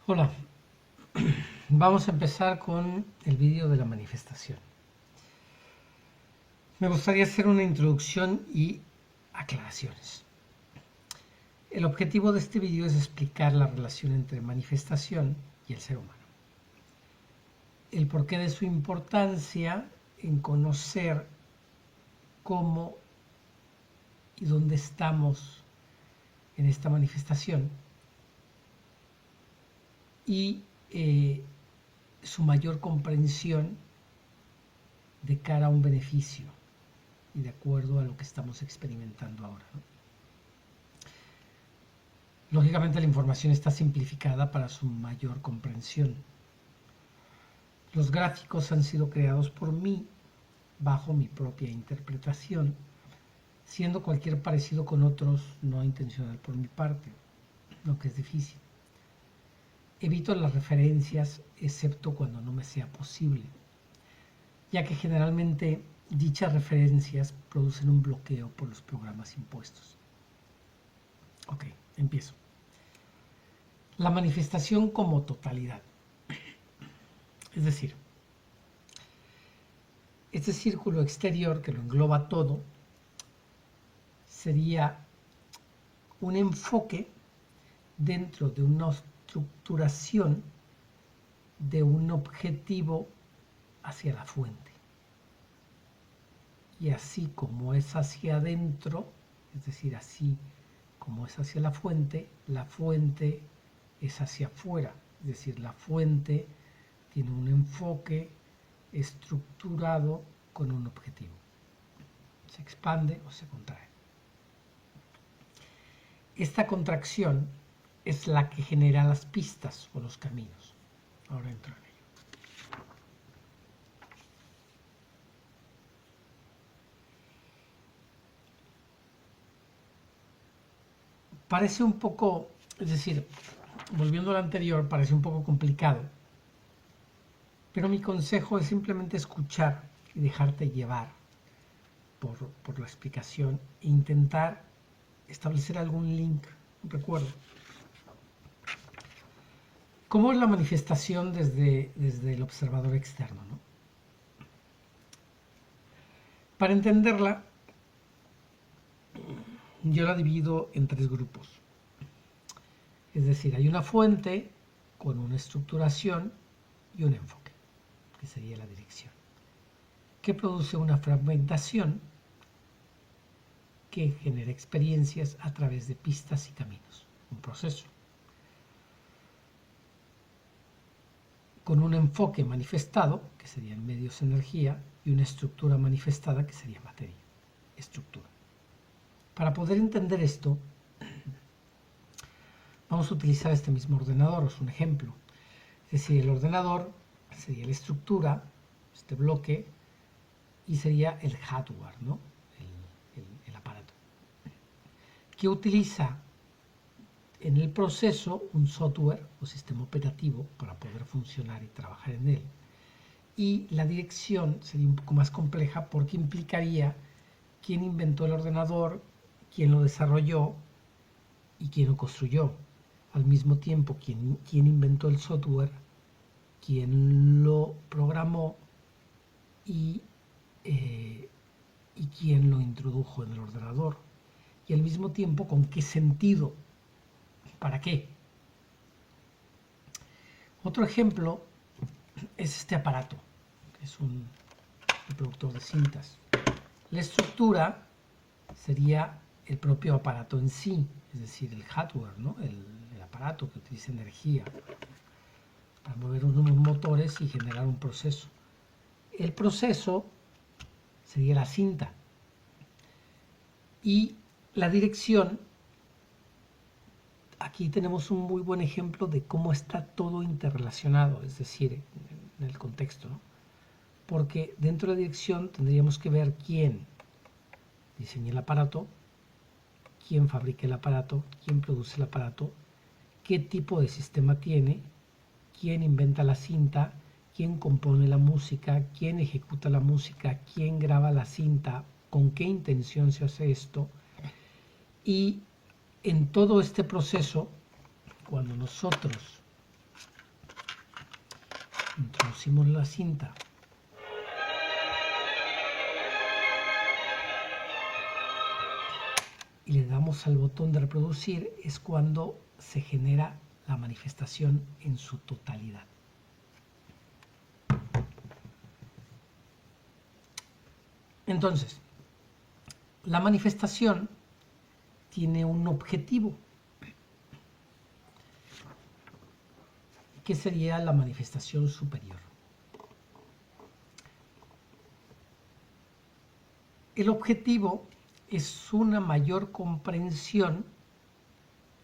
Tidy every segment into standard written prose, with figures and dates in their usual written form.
Hola, vamos a empezar con el vídeo de la manifestación. Me gustaría hacer una introducción y aclaraciones. El objetivo de este vídeo es explicar la relación entre manifestación y el ser humano. El porqué de su importancia en conocer cómo y dónde estamos en esta manifestación y su mayor comprensión de cara a un beneficio y de acuerdo a lo que estamos experimentando ahora, ¿no? Lógicamente la información está simplificada para su mayor comprensión. Los gráficos han sido creados por mí bajo mi propia interpretación, siendo cualquier parecido con otros no intencional por mi parte, lo que es difícil. Evito las referencias excepto cuando no me sea posible, ya que generalmente dichas referencias producen un bloqueo por los programas impuestos. Ok, empiezo. La manifestación como totalidad. Es decir, este círculo exterior que lo engloba todo sería un enfoque dentro de una estructuración de un objetivo hacia la fuente. Y así como es hacia adentro, es decir, así como es hacia la fuente es hacia afuera. Es decir, la fuente tiene un enfoque estructurado con un objetivo. Se expande o se contrae. Esta contracción es la que genera las pistas o los caminos. Ahora entro en ello. Parece un poco, es decir, volviendo al anterior, parece un poco complicado, pero mi consejo es simplemente escuchar y dejarte llevar por la explicación e intentar establecer algún link, un recuerdo. ¿Cómo es la manifestación desde el observador externo, ¿no? Para entenderla, yo la divido en tres grupos. Es decir, hay una fuente con una estructuración y un enfoque, que sería la dirección, que produce una fragmentación que genera experiencias a través de pistas y caminos, un proceso. Con un enfoque manifestado, que serían medios energía, y una estructura manifestada, que sería materia, estructura. Para poder entender esto, vamos a utilizar este mismo ordenador, es un ejemplo. Es decir, el ordenador sería la estructura, este bloque, y sería el hardware, ¿no? el aparato, que utiliza en el proceso un software o sistema operativo para poder funcionar y trabajar en él. Y la dirección sería un poco más compleja porque implicaría quién inventó el ordenador, quién lo desarrolló y quién lo construyó. Al mismo tiempo, quién inventó el software, quién lo programó y quién lo introdujo en el ordenador. Y al mismo tiempo, con qué sentido, para qué. Otro ejemplo es este aparato, que es un reproductor de cintas. La estructura sería el propio aparato en sí, es decir, el hardware, ¿no? el aparato que utiliza energía para mover unos motores y generar un proceso. El proceso sería la cinta y la dirección. Aquí tenemos un muy buen ejemplo de cómo está todo interrelacionado, es decir, en el contexto, ¿no? Porque dentro de la dirección tendríamos que ver quién diseña el aparato, quién fabrica el aparato, quién produce el aparato, qué tipo de sistema tiene, quién inventa la cinta, quién compone la música, quién ejecuta la música, quién graba la cinta, con qué intención se hace esto. Y en todo este proceso, cuando nosotros introducimos la cinta y le damos al botón de reproducir, es cuando se genera la manifestación en su totalidad. Entonces, la manifestación tiene un objetivo, que sería la manifestación superior. El objetivo es una mayor comprensión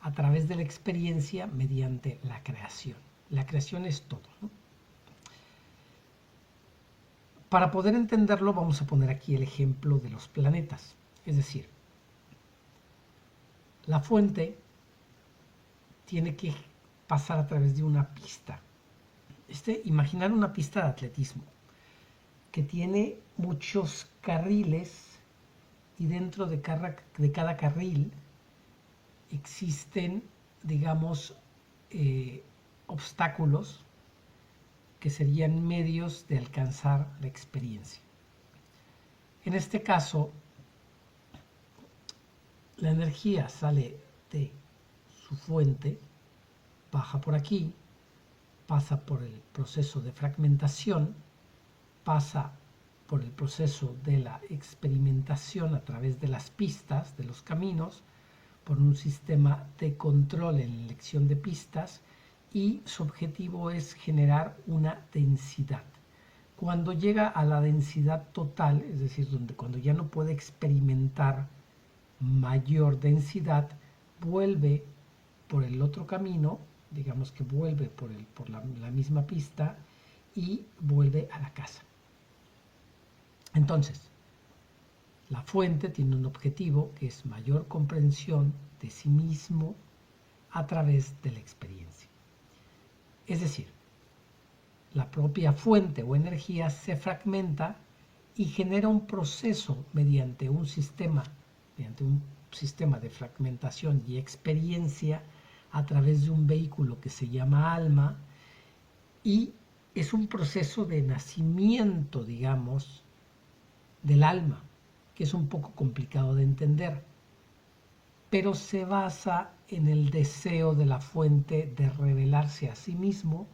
a través de la experiencia mediante la creación. La creación es todo, ¿no? Para poder entenderlo, vamos a poner aquí el ejemplo de los planetas. Es decir, la fuente tiene que pasar a través de una pista. Imaginar una pista de atletismo que tiene muchos carriles y dentro de cada carril existen, digamos, obstáculos que serían medios de alcanzar la experiencia. En este caso, la energía sale de su fuente, baja por aquí, pasa por el proceso de fragmentación, pasa por el proceso de la experimentación a través de las pistas, de los caminos, por un sistema de control en la elección de pistas, y su objetivo es generar una densidad. Cuando llega a la densidad total, es decir, cuando ya no puede experimentar mayor densidad, vuelve por el otro camino, digamos que vuelve por la misma pista y vuelve a la casa. Entonces, la fuente tiene un objetivo que es mayor comprensión de sí mismo a través de la experiencia. Es decir, la propia fuente o energía se fragmenta y genera un proceso mediante un sistema de fragmentación y experiencia a través de un vehículo que se llama alma, y es un proceso de nacimiento, digamos, del alma, que es un poco complicado de entender, pero se basa en el deseo de la fuente de revelarse a sí mismo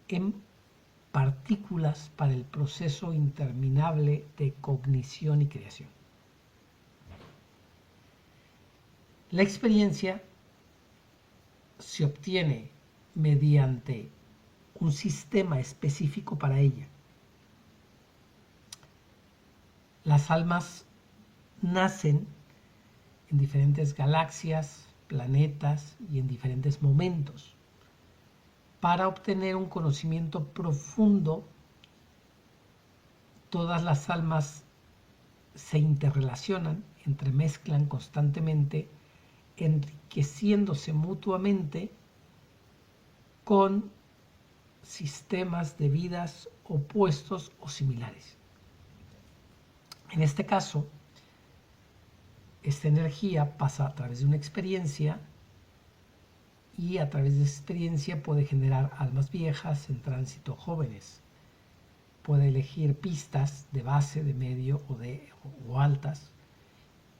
en partículas para el proceso interminable de cognición y creación. La experiencia se obtiene mediante un sistema específico para ella. Las almas nacen en diferentes galaxias, planetas y en diferentes momentos. Para obtener un conocimiento profundo, todas las almas se interrelacionan, entremezclan constantemente, enriqueciéndose mutuamente con sistemas de vidas opuestos o similares. En este caso, esta energía pasa a través de una experiencia y a través de esa experiencia puede generar almas viejas en tránsito, jóvenes. Puede elegir pistas de base, de medio o altas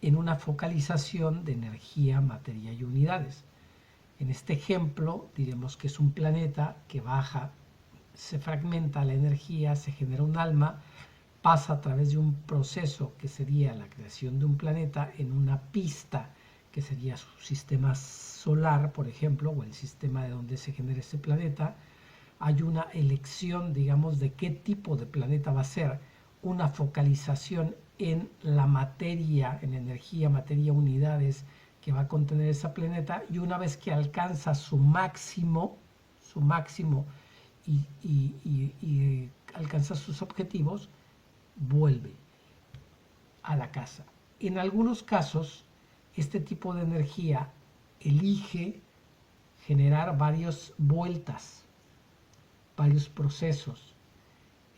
en una focalización de energía, materia y unidades. En este ejemplo diremos que es un planeta que baja, se fragmenta la energía, se genera un alma, pasa a través de un proceso que sería la creación de un planeta en una pista que sería su sistema solar, por ejemplo, o el sistema de donde se genera ese planeta. Hay una elección, digamos, de qué tipo de planeta va a ser, una focalización en la materia, en energía, materia, unidades que va a contener ese planeta, y una vez que alcanza su máximo y alcanza sus objetivos, vuelve a la casa. En algunos casos, este tipo de energía elige generar varias vueltas, varios procesos.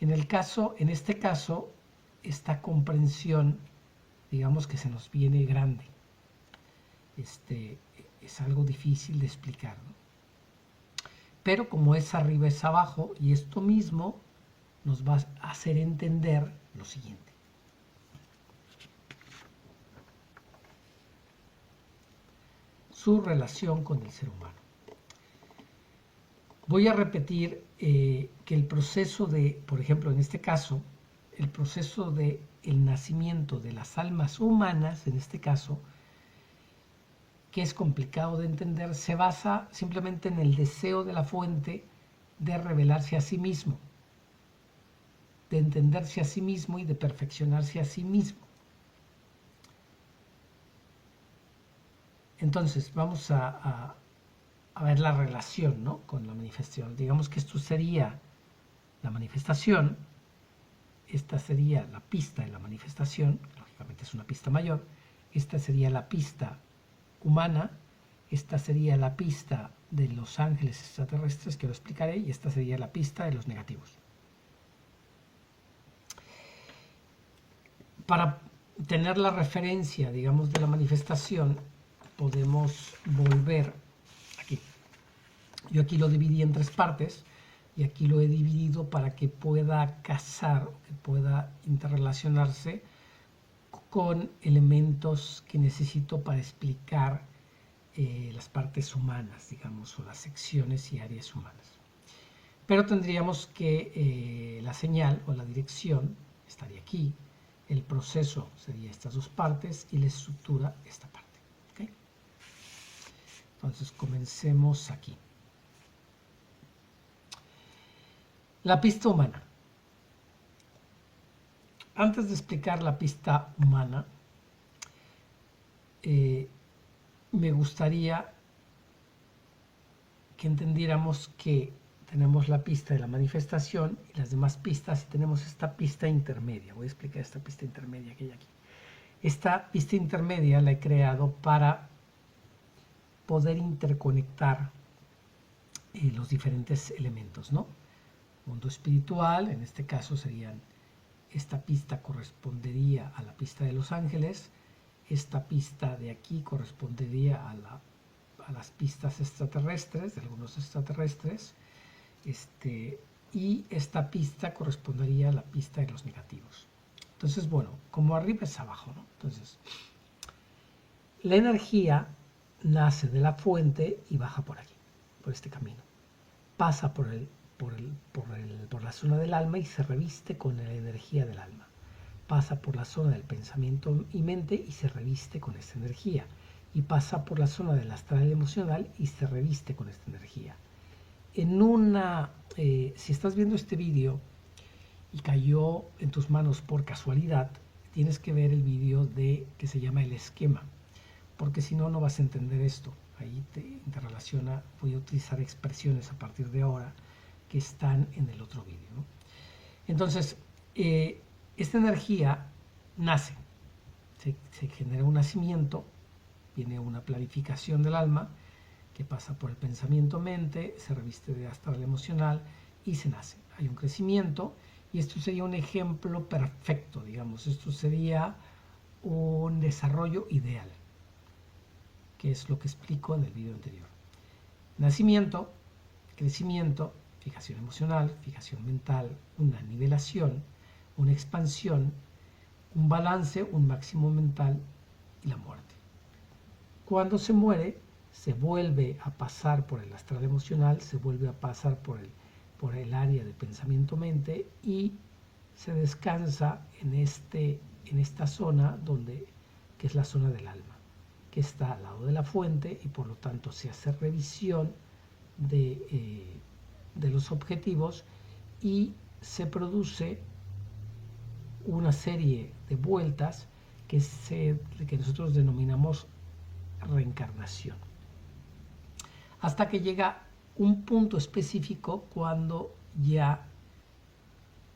En este caso, esta comprensión, digamos que se nos viene grande. Es algo difícil de explicar, ¿no? pero como es arriba es abajo, y esto mismo nos va a hacer entender lo siguiente. Su relación con el ser humano. Voy a repetir que el proceso de, por ejemplo, en este caso, el proceso de el nacimiento de las almas humanas, en este caso, que es complicado de entender, se basa simplemente en el deseo de la fuente de revelarse a sí mismo, de entenderse a sí mismo y de perfeccionarse a sí mismo. Entonces, vamos a ver la relación, ¿no?, con la manifestación. Digamos que esto sería la manifestación, esta sería la pista de la manifestación, lógicamente es una pista mayor, esta sería la pista humana, esta sería la pista de los ángeles extraterrestres, que lo explicaré, y esta sería la pista de los negativos. Para tener la referencia, digamos, de la manifestación, podemos volver aquí. Yo aquí lo dividí en 3 partes, y aquí lo he dividido para que pueda casar, que pueda interrelacionarse con elementos que necesito para explicar las partes humanas, digamos, o las secciones y áreas humanas. Pero tendríamos que la señal o la dirección estaría aquí, el proceso sería estas 2 partes y la estructura esta parte. ¿Okay? Entonces comencemos aquí. La pista humana. Antes de explicar la pista humana, me gustaría que entendiéramos que tenemos la pista de la manifestación y las demás pistas, y tenemos esta pista intermedia. Voy a explicar esta pista intermedia que hay aquí. Esta pista intermedia la he creado para poder interconectar los diferentes elementos, ¿no? Mundo espiritual, en este caso serían, esta pista correspondería a la pista de los ángeles, esta pista de aquí correspondería a las pistas extraterrestres, de algunos extraterrestres, y esta pista correspondería a la pista de los negativos. Entonces, bueno, como arriba es abajo, ¿no? Entonces, la energía nace de la fuente y baja por aquí, por este camino. Pasa por la zona del alma y se reviste con la energía del alma. Pasa por la zona del pensamiento y mente y se reviste con esta energía. Y pasa por la zona del astral emocional y se reviste con esta energía. Si estás viendo este vídeo y cayó en tus manos por casualidad, tienes que ver el vídeo que se llama El Esquema, porque si no, no vas a entender esto. Ahí te interrelaciona, voy a utilizar expresiones a partir de ahora que están en el otro vídeo, ¿no? Entonces, esta energía nace, se genera un nacimiento, viene una planificación del alma que pasa por el pensamiento-mente, se reviste de astral emocional y se nace. Hay un crecimiento y esto sería un ejemplo perfecto, digamos. Esto sería un desarrollo ideal, que es lo que explico en el video anterior. Nacimiento, crecimiento, fijación emocional, fijación mental, una nivelación, una expansión, un balance, un máximo mental y la muerte. Cuando se muere, se vuelve a pasar por el astral emocional, se vuelve a pasar por el área de pensamiento-mente y se descansa en esta zona que es la zona del alma, que está al lado de la fuente, y por lo tanto se hace revisión de los objetivos y se produce una serie de vueltas que nosotros denominamos reencarnación, hasta que llega un punto específico cuando ya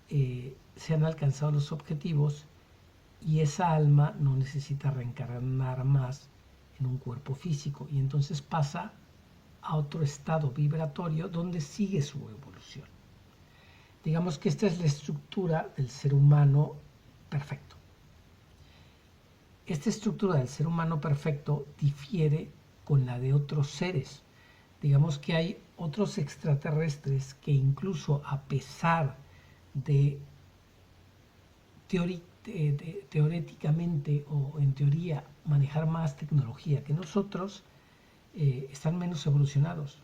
se han alcanzado los objetivos y esa alma no necesita reencarnar más en un cuerpo físico, y entonces pasa a otro estado vibratorio donde sigue su evolución. Digamos que esta es la estructura del ser humano perfecto. Esta estructura del ser humano perfecto difiere con la de otros seres. Digamos que hay otros extraterrestres que incluso a pesar de teóricamente o en teoría manejar más tecnología que nosotros, están menos evolucionados.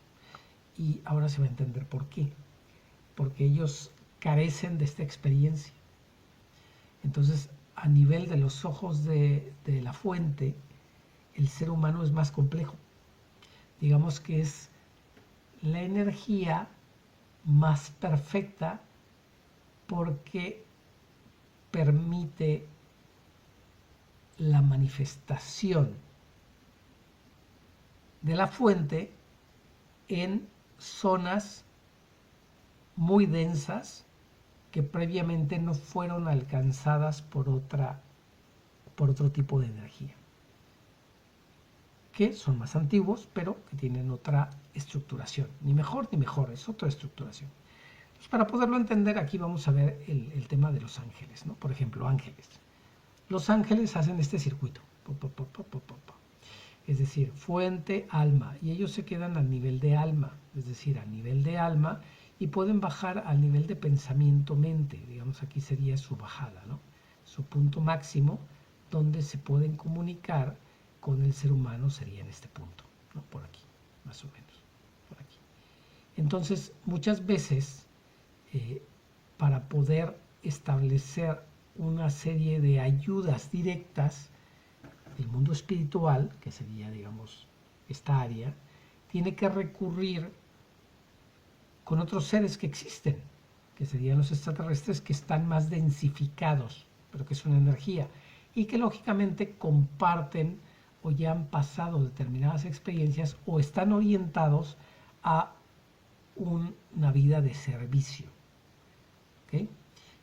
Y ahora se va a entender por qué. Porque ellos carecen de esta experiencia. Entonces, a nivel de los ojos de la fuente, el ser humano es más complejo. Digamos que es la energía más perfecta porque permite la manifestación de la fuente en zonas muy densas que previamente no fueron alcanzadas por otro tipo de energía, que son más antiguos, pero que tienen otra estructuración. Ni mejor ni mejor, es otra estructuración. Entonces, para poderlo entender, aquí vamos a ver el tema de los ángeles, ¿no? Por ejemplo, ángeles. Los ángeles hacen este circuito. Es decir, fuente, alma. Y ellos se quedan al nivel de alma, es decir, al nivel de alma, y pueden bajar al nivel de pensamiento-mente. Digamos, aquí sería su bajada, ¿no? Su punto máximo, donde se pueden comunicar con el ser humano sería en este punto, ¿no? Por aquí, más o menos, por aquí. Entonces, muchas veces, para poder establecer una serie de ayudas directas, el mundo espiritual, que sería, digamos, esta área, tiene que recurrir con otros seres que existen, que serían los extraterrestres, que están más densificados, pero que es una energía, y que lógicamente comparten o ya han pasado determinadas experiencias o están orientados a una vida de servicio. ¿Okay?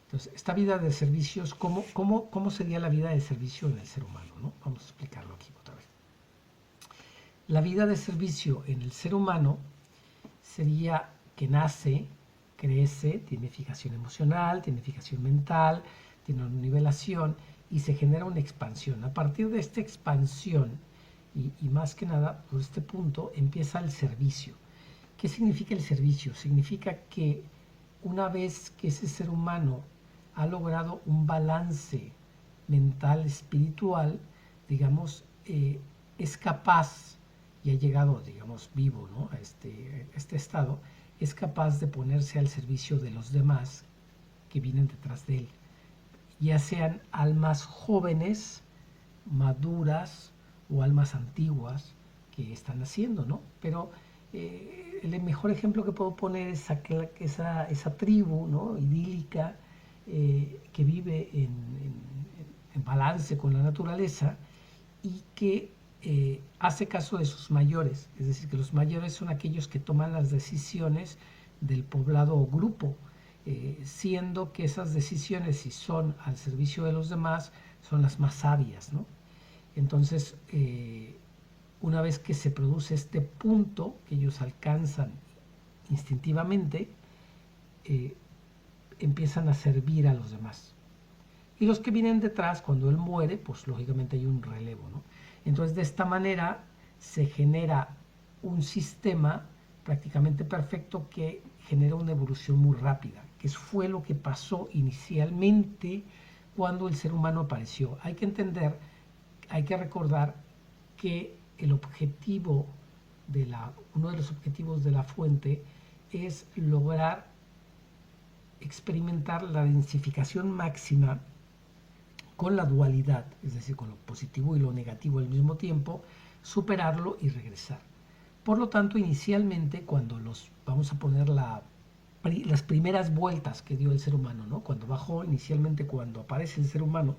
Entonces, esta vida de servicios, ¿cómo sería la vida de servicio en el ser humano? ¿No? Vamos a explicarlo aquí otra vez. La vida de servicio en el ser humano sería que nace, crece, tiene fijación emocional, tiene fijación mental, tiene una nivelación y se genera una expansión. A partir de esta expansión, y más que nada por este punto, empieza el servicio. ¿Qué significa el servicio? Significa que una vez que ese ser humano ha logrado un balance mental, espiritual, digamos, es capaz, y ha llegado, digamos, vivo, ¿no? a este estado, es capaz de ponerse al servicio de los demás que vienen detrás de él, ya sean almas jóvenes, maduras o almas antiguas que están haciendo, ¿no? Pero el mejor ejemplo que puedo poner es esa tribu, ¿no? idílica, que vive en balance con la naturaleza y que hace caso de sus mayores. Es decir, que los mayores son aquellos que toman las decisiones del poblado o grupo, siendo que esas decisiones, si son al servicio de los demás, son las más sabias, ¿no? Entonces, una vez que se produce este punto que ellos alcanzan instintivamente, empiezan a servir a los demás. Y los que vienen detrás, cuando él muere, pues lógicamente hay un relevo, ¿no? Entonces, de esta manera se genera un sistema prácticamente perfecto que genera una evolución muy rápida, que fue lo que pasó inicialmente cuando el ser humano apareció. Hay que entender, hay que recordar que uno de los objetivos de la fuente es lograr experimentar la densificación máxima con la dualidad, es decir, con lo positivo y lo negativo al mismo tiempo, superarlo y regresar. Por lo tanto, inicialmente, cuando vamos a poner las primeras vueltas que dio el ser humano, ¿no? Cuando bajó, inicialmente cuando aparece el ser humano,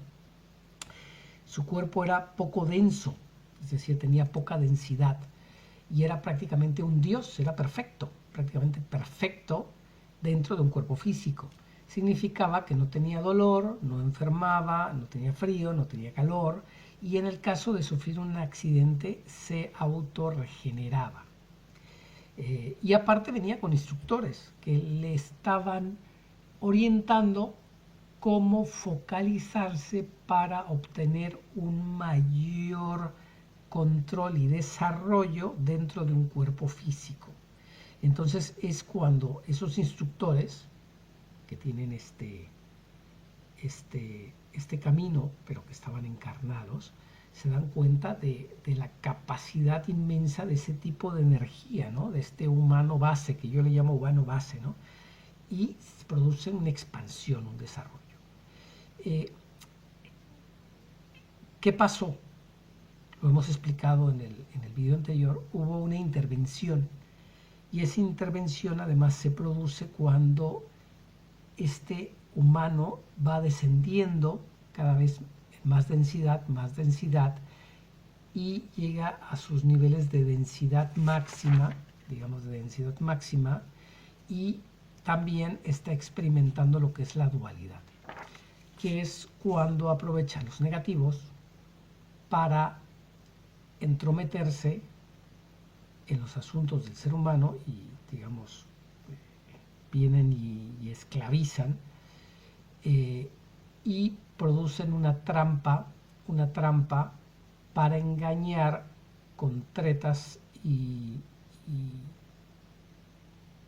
su cuerpo era poco denso, es decir, tenía poca densidad y era prácticamente un dios, era perfecto, prácticamente perfecto dentro de un cuerpo físico. Significaba que no tenía dolor, no enfermaba, no tenía frío, no tenía calor y en el caso de sufrir un accidente se autorregeneraba. Y aparte venía con instructores que le estaban orientando cómo focalizarse para obtener un mayor control y desarrollo dentro de un cuerpo físico. Entonces es cuando esos instructores que tienen este camino, pero que estaban encarnados, se dan cuenta de la capacidad inmensa de ese tipo de energía, ¿no? De este humano base, que yo le llamo humano base, ¿no? Y producen una expansión, un desarrollo. ¿Qué pasó? Lo hemos explicado en el video anterior. Hubo una intervención, y esa intervención además se produce cuando este humano va descendiendo cada vez más densidad, y llega a sus niveles de densidad máxima, digamos de densidad máxima, y también está experimentando lo que es la dualidad, que es cuando aprovechan los negativos para entrometerse en los asuntos del ser humano y, digamos, vienen y esclavizan, y producen una trampa para engañar con tretas y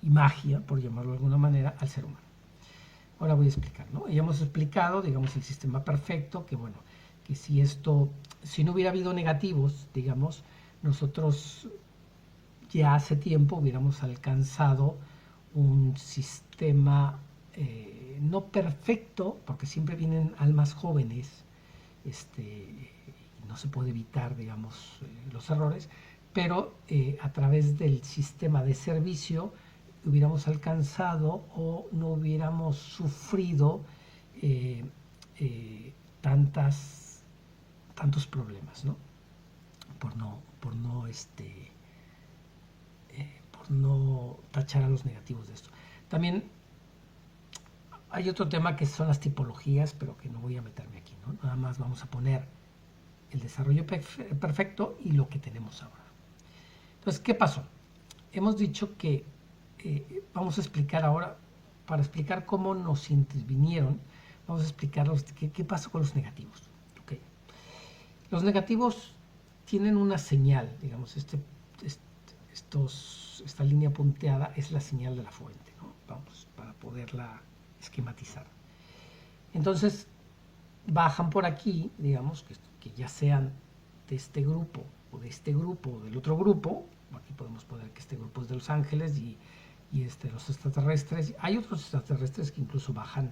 magia, por llamarlo de alguna manera, al ser humano. Ahora voy a explicar, ¿no? Ya hemos explicado, digamos, el sistema perfecto, que bueno, que si no hubiera habido negativos, digamos, nosotros ya hace tiempo hubiéramos alcanzado un sistema no perfecto, porque siempre vienen almas jóvenes, no se puede evitar, digamos, los errores, pero a través del sistema de servicio hubiéramos alcanzado o no hubiéramos sufrido tantos problemas, ¿no? Por no tachar a los negativos de esto. También hay otro tema que son las tipologías, pero que no voy a meterme aquí, ¿no? Nada más vamos a poner el desarrollo perfecto y lo que tenemos ahora. Entonces, ¿qué pasó? Hemos dicho que vamos a explicar ahora, para explicar cómo nos intervinieron, vamos a explicar qué pasó con los negativos. Okay. Los negativos tienen una señal, digamos, esta línea punteada es la señal de la fuente, ¿no? Vamos, para poderla esquematizar. Entonces, bajan por aquí, digamos, que ya sean de este grupo o de este grupo o del otro grupo. Aquí podemos poner que este grupo es de los ángeles y los extraterrestres. Hay otros extraterrestres que incluso bajan,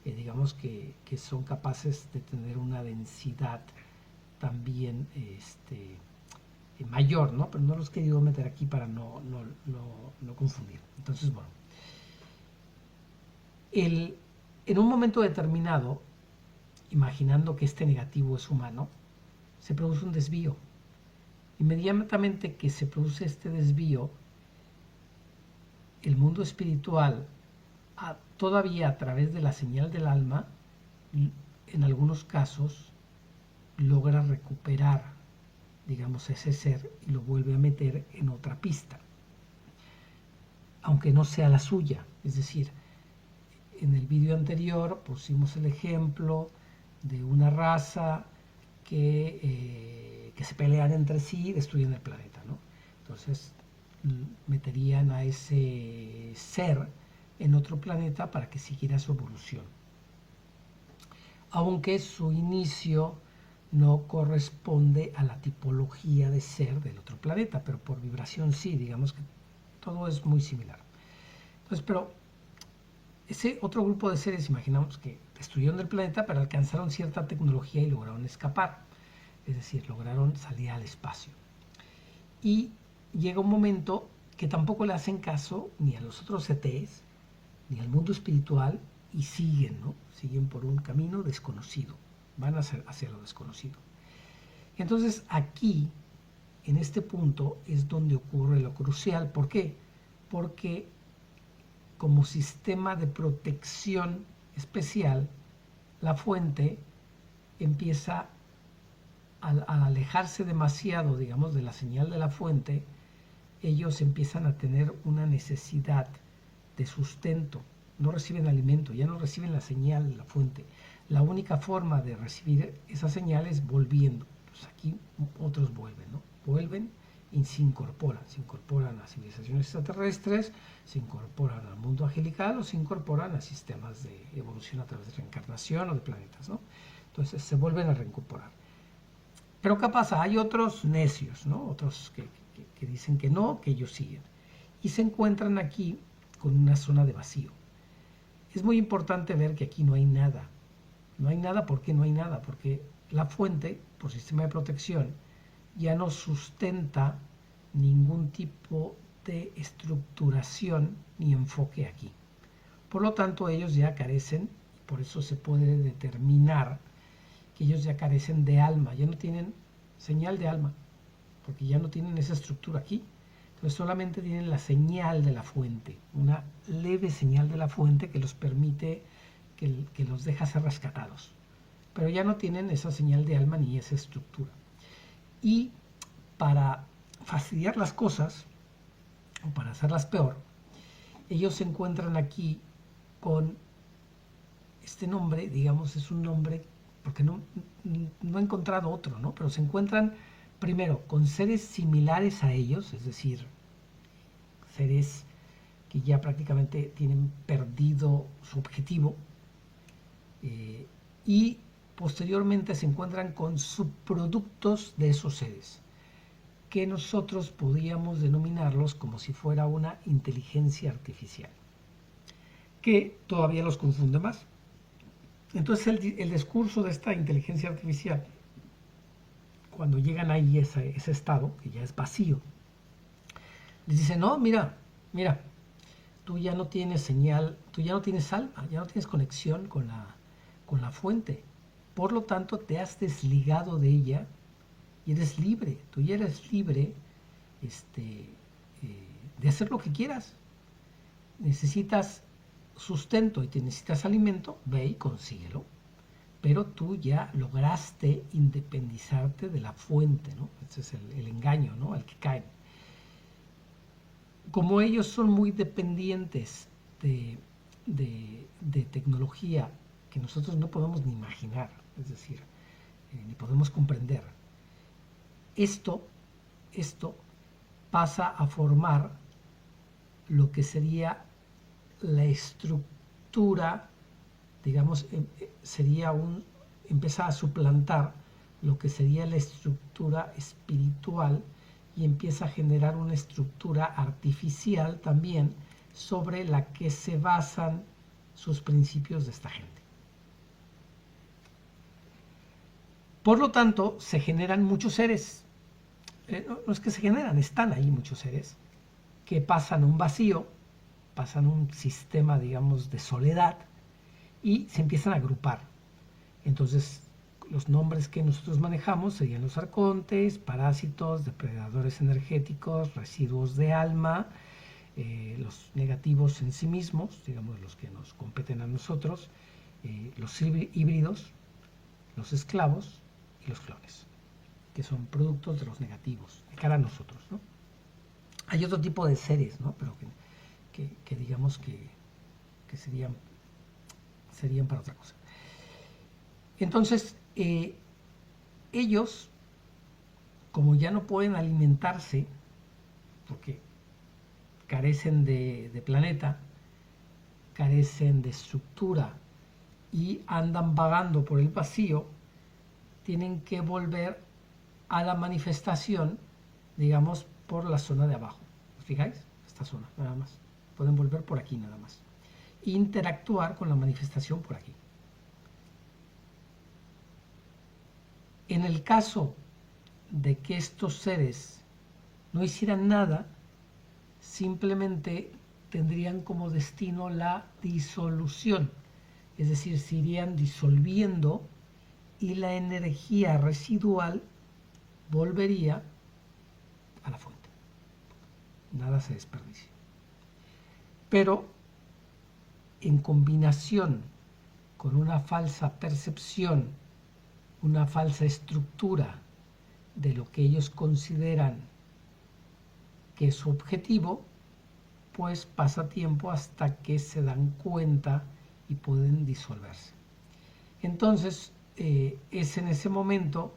digamos que son capaces de tener una densidad también mayor, ¿no? Pero no los he querido meter aquí para no confundir. Entonces, bueno, en un momento determinado, imaginando que este negativo es humano, se produce un desvío. Inmediatamente que se produce este desvío, el mundo espiritual, todavía a través de la señal del alma, en algunos casos, logra recuperar, digamos, ese ser y lo vuelve a meter en otra pista, aunque no sea la suya. Es decir, en el vídeo anterior pusimos el ejemplo de una raza que se pelean entre sí y destruyen el planeta, ¿no? Entonces meterían a ese ser en otro planeta para que siguiera su evolución, aunque su inicio no corresponde a la tipología de ser del otro planeta, pero por vibración sí, digamos que todo es muy similar. Entonces, pero ese otro grupo de seres, imaginamos que destruyeron el planeta, pero alcanzaron cierta tecnología y lograron escapar, es decir, lograron salir al espacio. Y llega un momento que tampoco le hacen caso ni a los otros ETs, ni al mundo espiritual, y siguen, ¿no? Siguen por un camino desconocido, van hacia lo desconocido. Entonces aquí, en este punto, es donde ocurre lo crucial. ¿Por qué? Porque como sistema de protección especial, la fuente empieza al alejarse demasiado, digamos, de la señal de la fuente, ellos empiezan a tener una necesidad de sustento. No reciben alimento, ya no reciben la señal de la fuente. La única forma de recibir esa señal es volviendo. Pues aquí otros vuelven, ¿no? Vuelven y se incorporan a civilizaciones extraterrestres, se incorporan al mundo angelical o se incorporan a sistemas de evolución a través de reencarnación o de planetas, ¿no? Entonces se vuelven a reincorporar. Pero ¿qué pasa? Hay otros necios, ¿no? Otros que dicen que no, que ellos siguen. Y se encuentran aquí con una zona de vacío. Es muy importante ver que aquí no hay nada. No hay nada, ¿por qué no hay nada? Porque la fuente, por sistema de protección, ya no sustenta ningún tipo de estructuración ni enfoque aquí. Por lo tanto, ellos ya carecen, por eso se puede determinar que ellos ya carecen de alma, ya no tienen señal de alma, porque ya no tienen esa estructura aquí. Entonces solamente tienen la señal de la fuente, una leve señal de la fuente que los permite, que los deja ser rescatados. Pero ya no tienen esa señal de alma ni esa estructura. Y para fastidiar las cosas, o para hacerlas peor, ellos se encuentran aquí con este nombre, digamos, es un nombre, porque no he encontrado otro, ¿no? Pero se encuentran primero con seres similares a ellos, es decir, seres que ya prácticamente tienen perdido su objetivo, y posteriormente se encuentran con subproductos de esos seres, que nosotros podríamos denominarlos como si fuera una inteligencia artificial, que todavía los confunde más. Entonces el discurso de esta inteligencia artificial, cuando llegan ahí a ese estado, que ya es vacío, les dice, no, mira, tú ya no tienes señal, tú ya no tienes alma, ya no tienes conexión con la fuente. Por lo tanto, te has desligado de ella y eres libre. Tú ya eres libre de hacer lo que quieras. Necesitas sustento y te necesitas alimento, ve y consíguelo. Pero tú ya lograste independizarte de la fuente, ¿no? Ese es el engaño, ¿no? Al que caen. Como ellos son muy dependientes de tecnología que nosotros no podemos ni imaginar, es decir, ni podemos comprender, esto pasa a formar lo que sería la estructura, digamos, empieza a suplantar lo que sería la estructura espiritual y empieza a generar una estructura artificial también sobre la que se basan sus principios de esta gente. Por lo tanto, se generan muchos seres, no es que se generan, están ahí muchos seres, que pasan un vacío, pasan un sistema, digamos, de soledad y se empiezan a agrupar. Entonces, los nombres que nosotros manejamos serían los arcontes, parásitos, depredadores energéticos, residuos de alma, los negativos en sí mismos, digamos los que nos competen a nosotros, los híbridos, los esclavos y los clones, que son productos de los negativos, de cara a nosotros, ¿no? Hay otro tipo de seres, ¿no? Pero que digamos que serían para otra cosa. Entonces, ellos, como ya no pueden alimentarse, porque carecen de planeta, carecen de estructura y andan vagando por el vacío, tienen que volver a la manifestación, digamos, por la zona de abajo. ¿Os fijáis? Esta zona, nada más. Pueden volver por aquí nada más. Interactuar con la manifestación por aquí. En el caso de que estos seres no hicieran nada, simplemente tendrían como destino la disolución, es decir, se irían disolviendo y la energía residual volvería a la fuente. Nada se desperdicia. Pero en combinación con una falsa percepción, una falsa estructura de lo que ellos consideran que es su objetivo, pues pasa tiempo hasta que se dan cuenta y pueden disolverse. Entonces, es en ese momento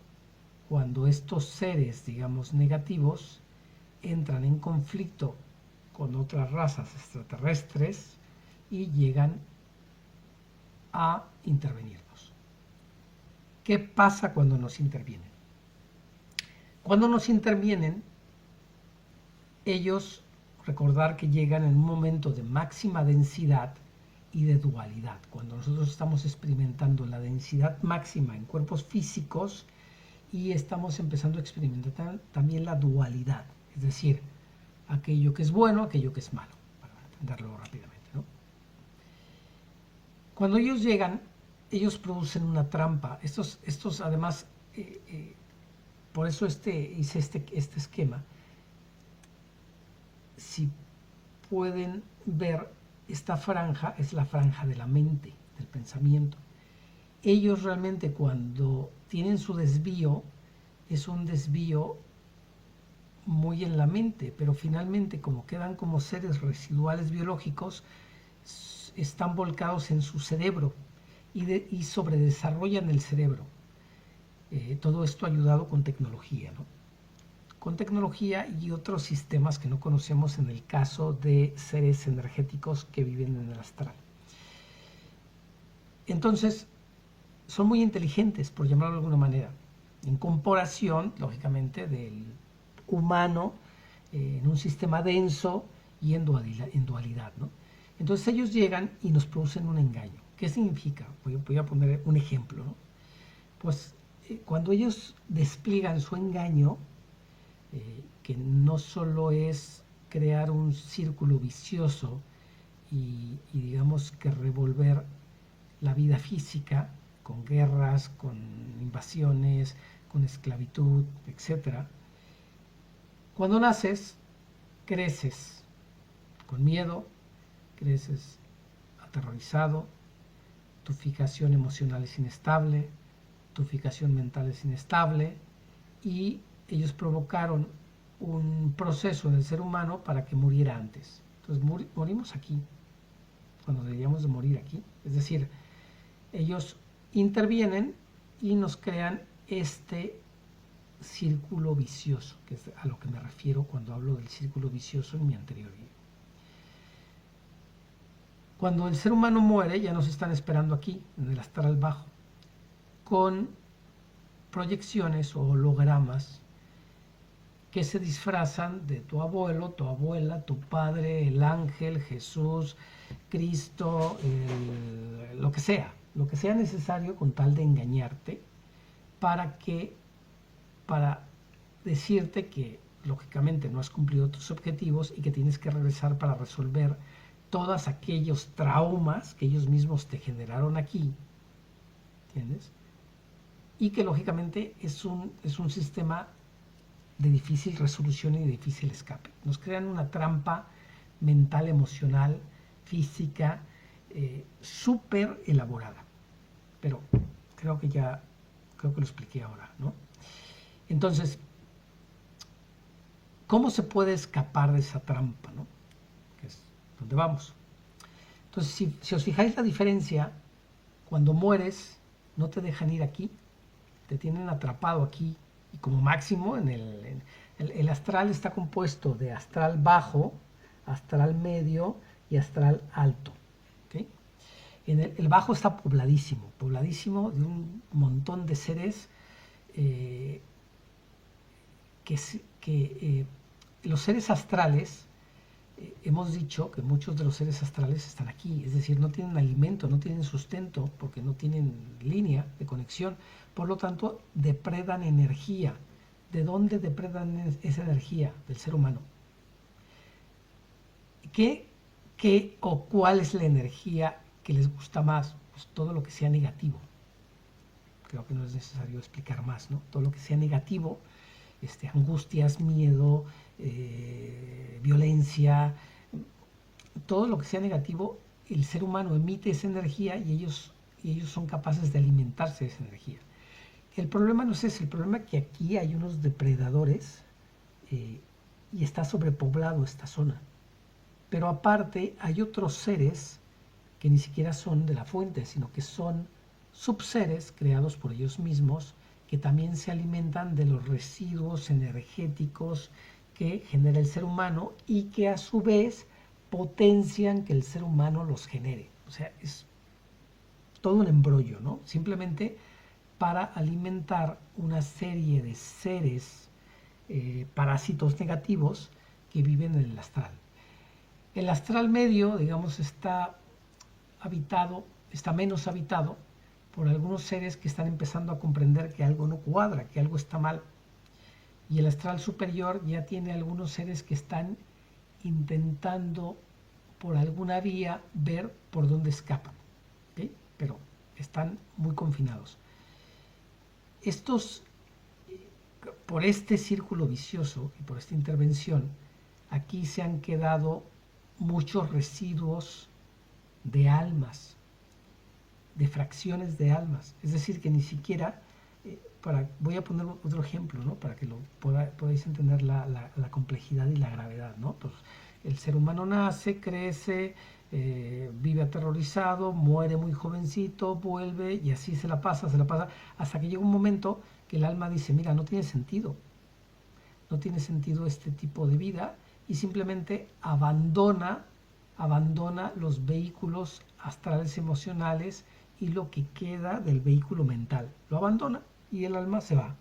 cuando estos seres, digamos, negativos, entran en conflicto con otras razas extraterrestres y llegan a intervenirnos. ¿Qué pasa cuando nos intervienen? Cuando nos intervienen, ellos, recordar que llegan en un momento de máxima densidad y de dualidad. Cuando nosotros estamos experimentando la densidad máxima en cuerpos físicos y estamos empezando a experimentar también la dualidad, es decir, aquello que es bueno, aquello que es malo, para entenderlo rápidamente, ¿no? Cuando ellos llegan, ellos producen una trampa. Estos además, por eso hice este esquema. Si pueden ver, esta franja es la franja de la mente, del pensamiento. Ellos realmente cuando tienen su desvío, es un desvío muy en la mente, pero finalmente como quedan como seres residuales biológicos, están volcados en su cerebro y sobredesarrollan el cerebro. Todo esto ayudado con tecnología, ¿no? Con tecnología y otros sistemas que no conocemos en el caso de seres energéticos que viven en el astral. Entonces, son muy inteligentes, por llamarlo de alguna manera, en comparación, lógicamente, del humano en un sistema denso y en dualidad, ¿no? Entonces ellos llegan y nos producen un engaño. ¿Qué significa? Voy a poner un ejemplo, ¿no? Pues cuando ellos despliegan su engaño, que no solo es crear un círculo vicioso y digamos que revolver la vida física con guerras, con invasiones, con esclavitud, etc. Cuando naces, creces con miedo, creces aterrorizado, tu fijación emocional es inestable, tu fijación mental es inestable y ellos provocaron un proceso en el ser humano para que muriera antes. Entonces morimos aquí, cuando deberíamos de morir aquí. Es decir, ellos intervienen y nos crean este círculo vicioso, que es a lo que me refiero cuando hablo del círculo vicioso en mi anterior video. Cuando el ser humano muere, ya nos están esperando aquí, en el astral bajo, con proyecciones o hologramas que se disfrazan de tu abuelo, tu abuela, tu padre, el ángel, Jesús, Cristo, lo que sea necesario con tal de engañarte para decirte que lógicamente no has cumplido tus objetivos y que tienes que regresar para resolver todos aquellos traumas que ellos mismos te generaron aquí, ¿entiendes? Y que lógicamente es un sistema de difícil resolución y de difícil escape. Nos crean una trampa mental, emocional, física, súper elaborada. Pero creo que lo expliqué ahora, ¿no? Entonces, ¿cómo se puede escapar de esa trampa, ¿no? Que es donde vamos. Entonces, si os fijáis la diferencia, cuando mueres, no te dejan ir aquí, te tienen atrapado aquí, y como máximo, el astral está compuesto de astral bajo, astral medio y astral alto. ¿Okay? El bajo está pobladísimo de un montón de seres los seres astrales, hemos dicho que muchos de los seres astrales están aquí, es decir, no tienen alimento, no tienen sustento, porque no tienen línea de conexión, por lo tanto, depredan energía. ¿De dónde depredan esa energía? Del ser humano. ¿Qué o cuál es la energía que les gusta más? Pues todo lo que sea negativo. Creo que no es necesario explicar más, ¿no? Todo lo que sea negativo, angustias, miedo, violencia, todo lo que sea negativo, el ser humano emite esa energía y ellos son capaces de alimentarse de esa energía. El problema no es ese, el problema es que aquí hay unos depredadores y está sobrepoblado esta zona. Pero aparte hay otros seres que ni siquiera son de la fuente, sino que son subseres creados por ellos mismos que también se alimentan de los residuos energéticos que genera el ser humano y que a su vez potencian que el ser humano los genere. O sea, es todo un embrollo, ¿no? Simplemente para alimentar una serie de seres parásitos negativos que viven en el astral. El astral medio, digamos, está habitado, está menos habitado por algunos seres que están empezando a comprender que algo no cuadra, que algo está mal. Y el astral superior ya tiene algunos seres que están intentando por alguna vía ver por dónde escapan, ¿okay? Pero están muy confinados. Estos, por este círculo vicioso y por esta intervención, aquí se han quedado muchos residuos de almas, de fracciones de almas. Es decir, que ni siquiera, voy a poner otro ejemplo, ¿no? Para que podáis entender la complejidad y la gravedad, ¿no? Pues, el ser humano nace, crece, vive aterrorizado, muere muy jovencito, vuelve y así se la pasa, hasta que llega un momento que el alma dice, mira, no tiene sentido este tipo de vida, y simplemente abandona los vehículos astrales emocionales y lo que queda del vehículo mental. Lo abandona y el alma se va.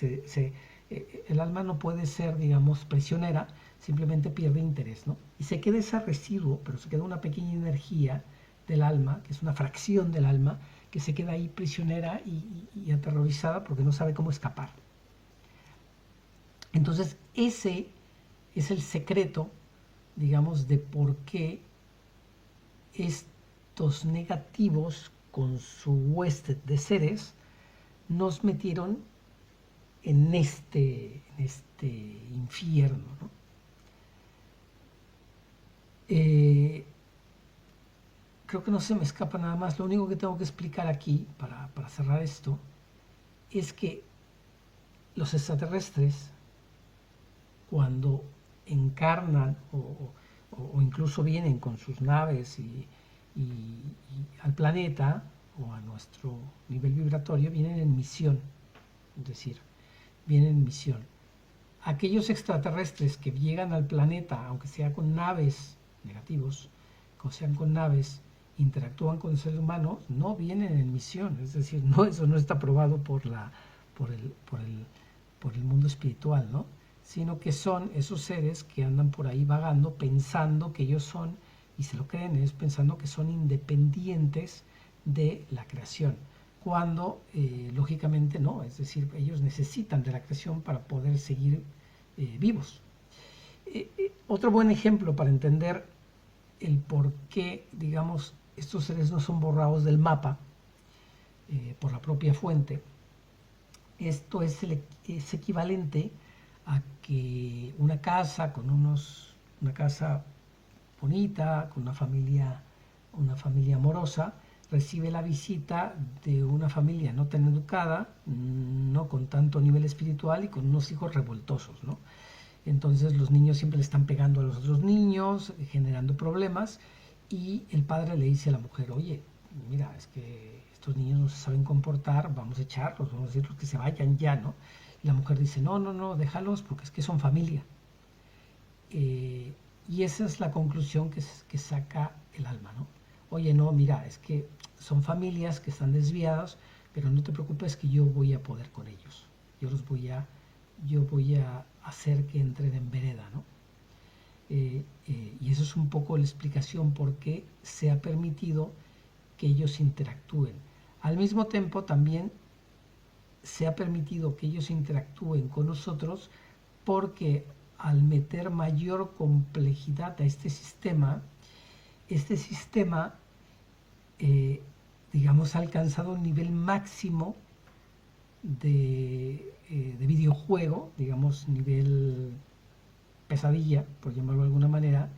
El alma no puede ser, digamos, prisionera, simplemente pierde interés, ¿no? Y se queda ese residuo, pero se queda una pequeña energía del alma, que es una fracción del alma, que se queda ahí prisionera y aterrorizada porque no sabe cómo escapar. Entonces, ese es el secreto, digamos, de por qué estos negativos, con su hueste de seres, nos metieron en este infierno, ¿no? Creo que no se me escapa nada más. Lo único que tengo que explicar aquí, para cerrar esto, es que los extraterrestres, cuando encarnan o incluso vienen con sus naves y al planeta o a nuestro nivel vibratorio, vienen en misión, es decir, vienen en misión. Aquellos extraterrestres que llegan al planeta, aunque sea con naves negativos, o sean con naves, interactúan con el ser humano, no vienen en misión, es decir, no, eso no está probado por el mundo espiritual, ¿no? Sino que son esos seres que andan por ahí vagando pensando que ellos son, y se lo creen, es pensando que son independientes de la creación, cuando lógicamente no, es decir, ellos necesitan de la creación para poder seguir vivos. Otro buen ejemplo para entender el por qué, digamos, estos seres no son borrados del mapa por la propia fuente. Esto es equivalente a que una casa una casa bonita, con una familia amorosa, recibe la visita de una familia no tan educada, no con tanto nivel espiritual y con unos hijos revoltosos, ¿no? Entonces los niños siempre le están pegando a los otros niños, generando problemas, y el padre le dice a la mujer, oye, mira, es que estos niños no se saben comportar, vamos a echarlos, vamos a decirles que se vayan ya, ¿no? Y la mujer dice, no, déjalos porque es que son familia. Y esa es la conclusión que saca el alma, ¿no? Oye, no, mira, es que son familias que están desviadas, pero no te preocupes que yo voy a poder con ellos. Yo voy a hacer que entren en vereda, ¿no? Y eso es un poco la explicación por qué se ha permitido que ellos interactúen. Al mismo tiempo también se ha permitido que ellos interactúen con nosotros porque al meter mayor complejidad a este sistema, digamos, ha alcanzado un nivel máximo de videojuego, digamos, nivel pesadilla, por llamarlo de alguna manera,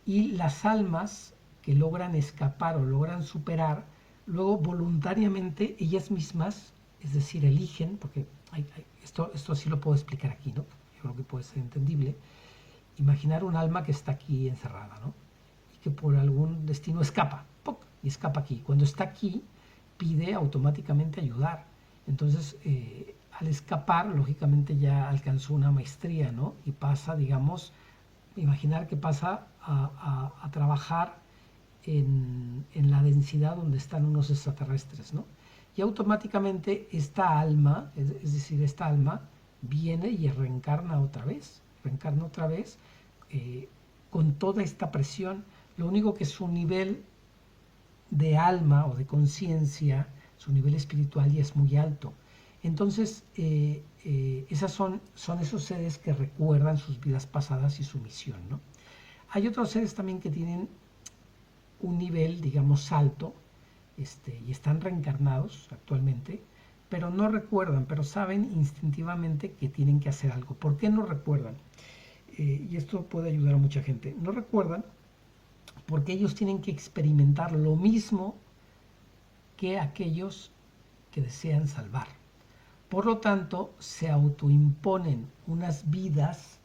y las almas que logran escapar o logran superar, luego voluntariamente ellas mismas, es decir, eligen, porque esto sí lo puedo explicar aquí, ¿no? Yo creo que puede ser entendible. Imaginar un alma que está aquí encerrada, ¿no? Y que por algún destino escapa, ¡pop! Y escapa aquí. Cuando está aquí, pide automáticamente ayudar. Entonces, al escapar, lógicamente ya alcanzó una maestría, ¿no? Y pasa, digamos, imaginar que pasa a trabajar en la densidad donde están unos extraterrestres, ¿no? Y automáticamente esta alma, es decir, esta alma viene y reencarna otra vez, eh, con toda esta presión. Lo único que su nivel de alma o de conciencia, su nivel espiritual ya es muy alto. Entonces, esas son esos seres que recuerdan sus vidas pasadas y su misión, ¿no? Hay otros seres también que tienen un nivel, digamos, alto, y están reencarnados actualmente, pero no recuerdan, pero saben instintivamente que tienen que hacer algo. ¿Por qué no recuerdan? Y esto puede ayudar a mucha gente. No recuerdan porque ellos tienen que experimentar lo mismo que aquellos que desean salvar. Por lo tanto, se autoimponen unas vidas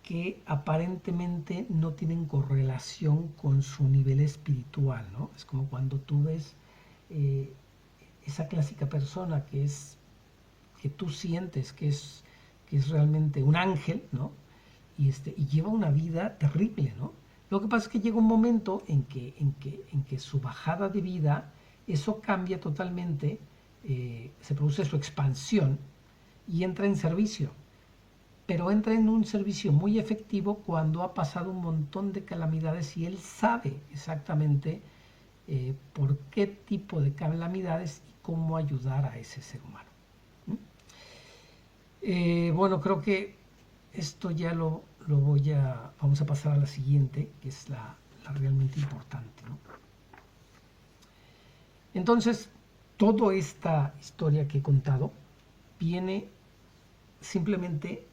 que aparentemente no tienen correlación con su nivel espiritual, ¿no? Es como cuando tú ves esa clásica persona que tú sientes que es realmente un ángel, ¿no? Y lleva una vida terrible, ¿no? Lo que pasa es que llega un momento en que su bajada de vida, eso cambia totalmente, se produce su expansión y entra en servicio. Pero entra en un servicio muy efectivo cuando ha pasado un montón de calamidades y él sabe exactamente por qué tipo de calamidades y cómo ayudar a ese ser humano. Bueno, creo que esto ya vamos a pasar a la siguiente, que es la realmente importante, ¿no? Entonces, toda esta historia que he contado viene simplemente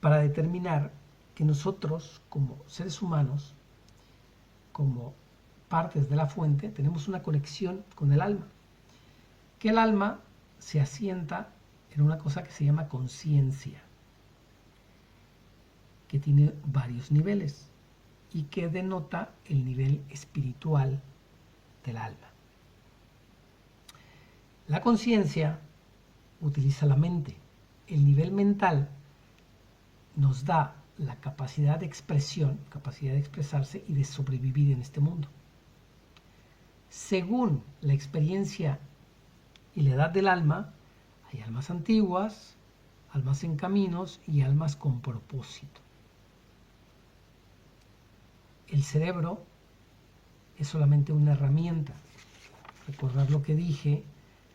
para determinar que nosotros, como seres humanos, como partes de la fuente, tenemos una conexión con el alma. Que el alma se asienta en una cosa que se llama conciencia, que tiene varios niveles y que denota el nivel espiritual del alma. La conciencia utiliza la mente. El nivel mental nos da la capacidad de expresión, capacidad de expresarse y de sobrevivir en este mundo. Según la experiencia y la edad del alma, hay almas antiguas, almas en caminos y almas con propósito. El cerebro es solamente una herramienta. Recordad lo que dije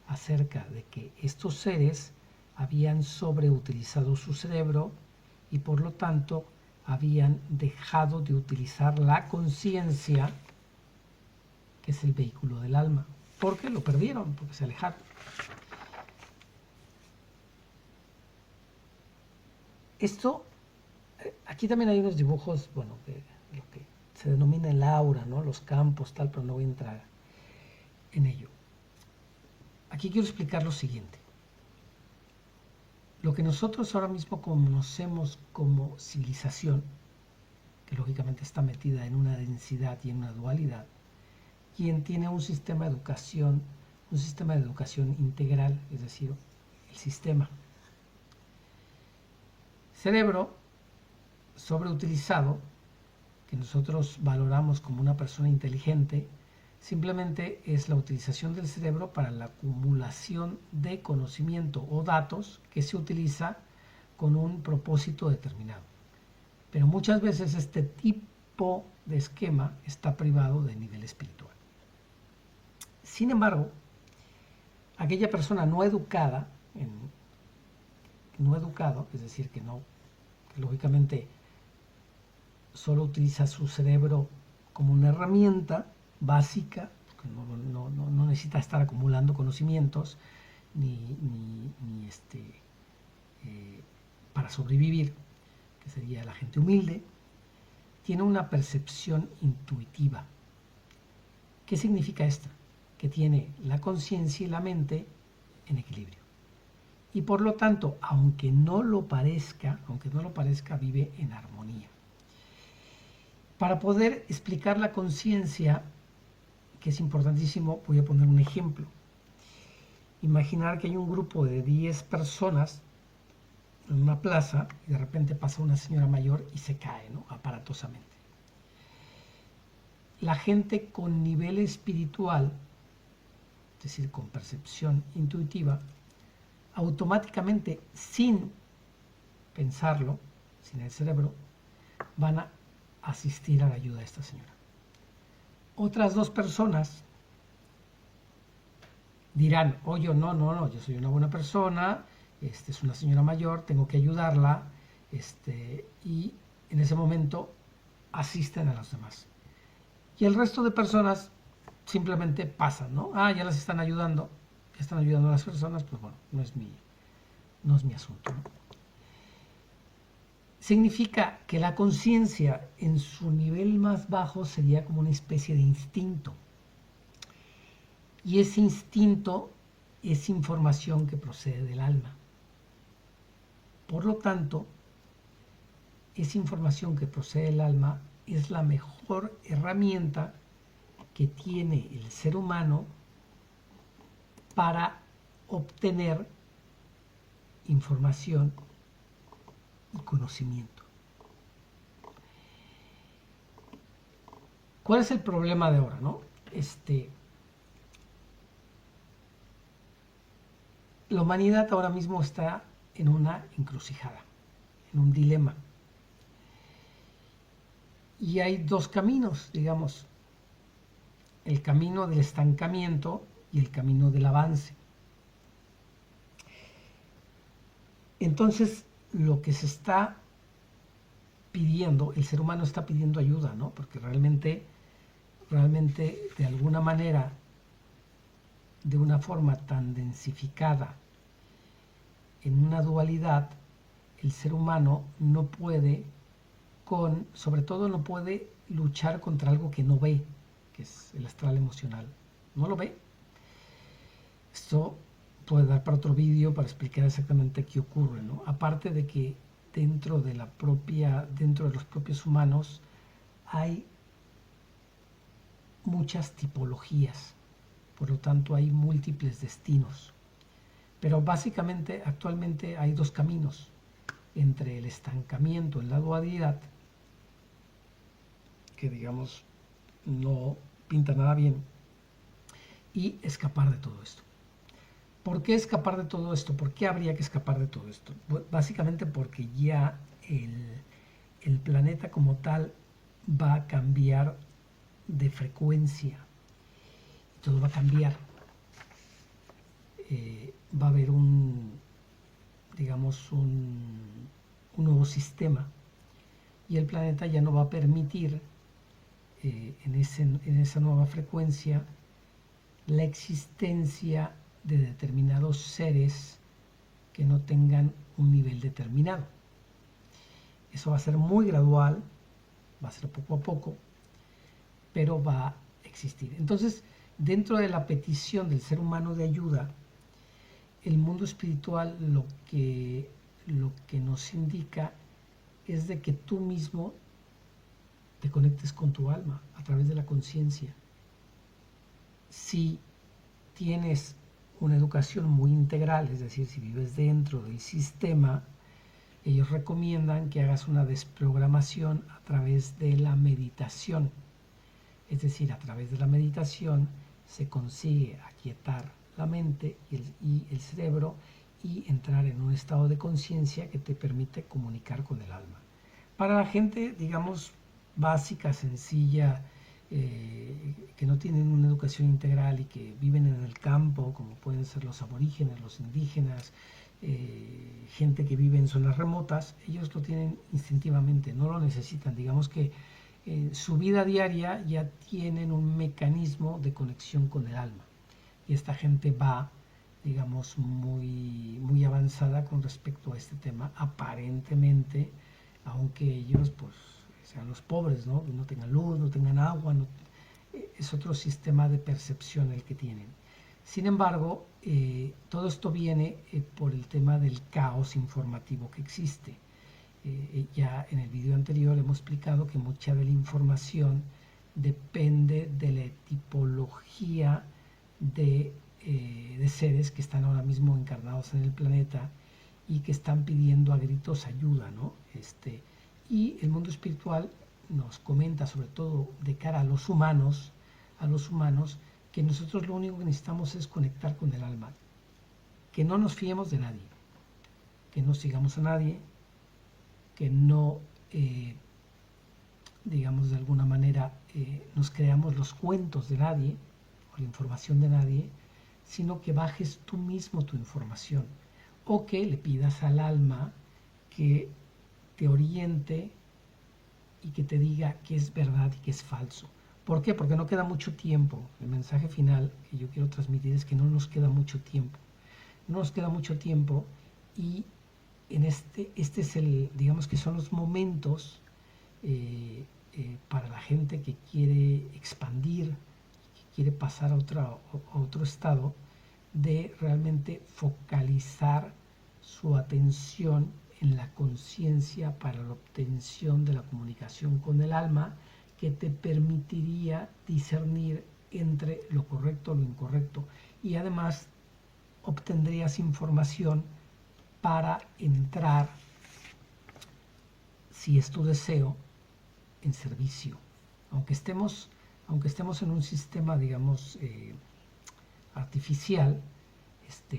acerca de que estos seres habían sobreutilizado su cerebro y por lo tanto habían dejado de utilizar la conciencia, que es el vehículo del alma, porque lo perdieron, porque se alejaron. Esto, aquí también hay unos dibujos, bueno, de lo que se denomina el aura, ¿no? Los campos, tal, pero no voy a entrar en ello. Aquí quiero explicar lo siguiente. Lo que nosotros ahora mismo conocemos como civilización, que lógicamente está metida en una densidad y en una dualidad, quien tiene un sistema de educación integral, es decir, el sistema. Cerebro sobreutilizado, que nosotros valoramos como una persona inteligente, simplemente es la utilización del cerebro para la acumulación de conocimiento o datos que se utiliza con un propósito determinado. Pero muchas veces este tipo de esquema está privado de nivel espiritual. Sin embargo, aquella persona no educada, es decir, que lógicamente solo utiliza su cerebro como una herramienta básica, que no necesita estar acumulando conocimientos para sobrevivir, que sería la gente humilde, tiene una percepción intuitiva. ¿Qué significa esto? Que tiene la conciencia y la mente en equilibrio. Y por lo tanto, aunque no lo parezca, vive en armonía. Para poder explicar la conciencia, que es importantísimo, voy a poner un ejemplo. imaginar que hay un grupo de 10 personas en una plaza y de repente pasa una señora mayor y se cae, ¿no? Aparatosamente. La gente con nivel espiritual, es decir, con percepción intuitiva, automáticamente, sin pensarlo, sin el cerebro, van a asistir a la ayuda de esta señora. Otras 2 personas dirán, oye, no, yo soy una buena persona, es una señora mayor, tengo que ayudarla, y en ese momento asisten a los demás. Y el resto de personas simplemente pasan, ¿no? Ya las están ayudando a las personas, pues bueno, no es mi asunto, ¿no? Significa que la conciencia en su nivel más bajo sería como una especie de instinto. Y ese instinto es información que procede del alma. Por lo tanto, esa información que procede del alma es la mejor herramienta que tiene el ser humano para obtener información y conocimiento. ¿Cuál es el problema de ahora, no? La humanidad ahora mismo está en una encrucijada, en un dilema. Y hay 2 caminos, digamos, el camino del estancamiento y el camino del avance. Entonces, lo que se está pidiendo, el ser humano está pidiendo ayuda, ¿no? Porque realmente, de alguna manera, de una forma tan densificada, en una dualidad, el ser humano no puede sobre todo no puede luchar contra algo que no ve, que es el astral emocional. No lo ve. Esto puede dar para otro vídeo para explicar exactamente qué ocurre, ¿no? Aparte de que dentro de los propios humanos hay muchas tipologías, por lo tanto hay múltiples destinos. Pero básicamente actualmente hay 2 caminos entre el estancamiento en la dualidad, que digamos no pinta nada bien, y escapar de todo esto. ¿Por qué escapar de todo esto? ¿Por qué habría que escapar de todo esto? Básicamente porque ya el planeta como tal va a cambiar de frecuencia. Todo va a cambiar. Va a haber un nuevo sistema y el planeta ya no va a permitir en esa nueva frecuencia la existencia de determinados seres que no tengan un nivel determinado. Eso va a ser muy gradual, va a ser poco a poco, pero va a existir. Entonces, dentro de la petición del ser humano de ayuda, el mundo espiritual lo que nos indica es de que tú mismo te conectes con tu alma a través de la conciencia. Si tienes una educación muy integral, es decir, si vives dentro del sistema, ellos recomiendan que hagas una desprogramación a través de la meditación. Es decir, a través de la meditación se consigue aquietar la mente y el cerebro y entrar en un estado de conciencia que te permite comunicar con el alma. Para la gente, digamos, básica, sencilla, que no tienen una educación integral y que viven en el campo, como pueden ser los aborígenes, los indígenas, gente que vive en zonas remotas, ellos lo tienen instintivamente, no lo necesitan. Digamos que en su vida diaria ya tienen un mecanismo de conexión con el alma. Y esta gente va, digamos, muy avanzada con respecto a este tema, aparentemente, aunque ellos pues sean los pobres, ¿no? No tengan luz, no tengan agua, es otro sistema de percepción el que tienen. Sin embargo, todo esto viene por el tema del caos informativo que existe. Ya en el video anterior hemos explicado que mucha de la información depende de la tipología de de seres que están ahora mismo encarnados en el planeta y que están pidiendo a gritos ayuda, ¿no? Y el mundo espiritual nos comenta, sobre todo de cara a los humanos, que nosotros lo único que necesitamos es conectar con el alma, que no nos fiemos de nadie, que no sigamos a nadie, que no, digamos de alguna manera, nos creamos los cuentos de nadie o la información de nadie, sino que bajes tú mismo tu información o que le pidas al alma que te oriente y que te diga qué es verdad y qué es falso. ¿Por qué? Porque no queda mucho tiempo. El mensaje final que yo quiero transmitir es que no nos queda mucho tiempo. No nos queda mucho tiempo y en este es el, digamos que son los momentos para la gente que quiere expandir, que quiere pasar a otro estado, de realmente focalizar su atención en la conciencia para la obtención de la comunicación con el alma, que te permitiría discernir entre lo correcto o lo incorrecto, y además obtendrías información para entrar, si es tu deseo, en servicio. Aunque estemos en un sistema, digamos, artificial,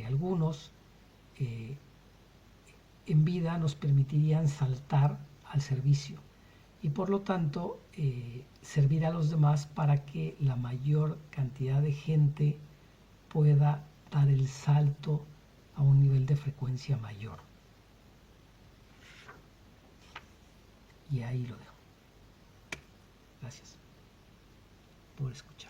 algunos en vida nos permitirían saltar al servicio y por lo tanto servir a los demás para que la mayor cantidad de gente pueda dar el salto a un nivel de frecuencia mayor. Y ahí lo dejo. Gracias por escuchar.